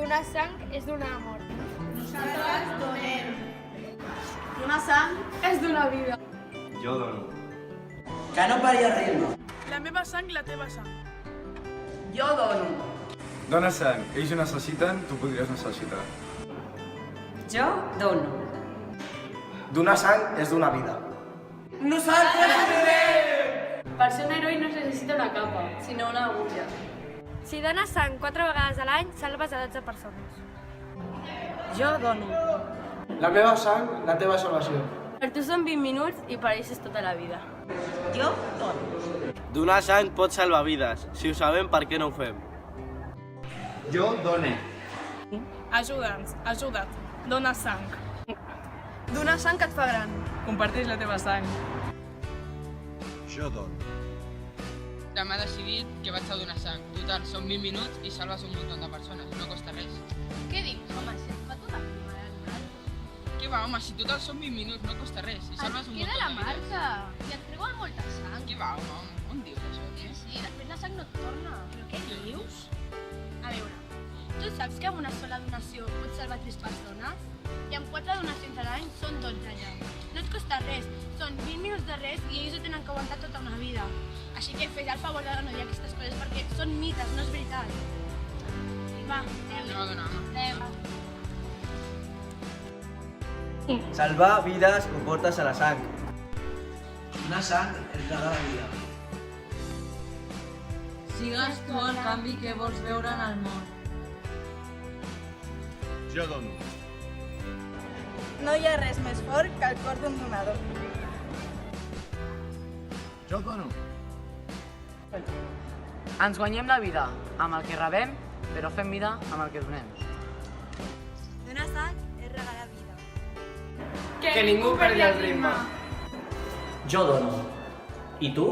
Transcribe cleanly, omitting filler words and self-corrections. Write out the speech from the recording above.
Donar sang és donar amor. Nosaltres donem. Donar sang és donar vida. Jo dono. Que no pari el ritme. La meva sang i la teva sang. Jo dono. Dona sang. Ells ho necessiten, tu podries necessitar. Jo dono. Donar sang és donar vida. Nosaltres donem! Per ser un heroi no es necessita una capa, sinó una agulla. Si dones sang 4 vegades a l'any, salves a 12 persones. Jo dono. La meva sang, la teva salvació. Per tu són 20 minuts i per ells és tota la vida. Jo dono. Donar sang pot salvar vides. Si ho sabem, per què no ho fem? Jo done. Ajuda'ns, ajuda't. Dona sang. Donar sang que et fa gran. Comparteix la teva sang. Jo dono. Demà he decidit que vaig a donar sang. Total, són 20 minuts i salves un munt de persones. No costa res. Què dius, home? Si et fa tota la Què va, home? Si total són 20 minuts, no costa res. I salves un munt de vides. I et treuen molta sang. Què va, home? On dius això? Sí, després la sang no et torna. Però què dius? A veure, tu saps que amb una sola donació pots salvar 3 persones? I amb 4 donacions a l'any són 12 ja. No et costa res, són 20 minuts de res i ells ho tenen que aguantar tota una vida. Així que fes el favor de no dir aquestes coses perquè són mites, no és veritat. Va, Anem a donar, home. Salvar vides ho portes a la sang. Donar sang és regar la vida. Sigues tu el canvi que vols veure en el món. Jo dono. No hi ha res més fort que el cor d'un donador. Jo dono. Ens guanyem la vida amb el que rebem, però fem vida amb el que donem. Donar sang és regalar vida. Que ningú perdi el ritme. Jo dono. I tu?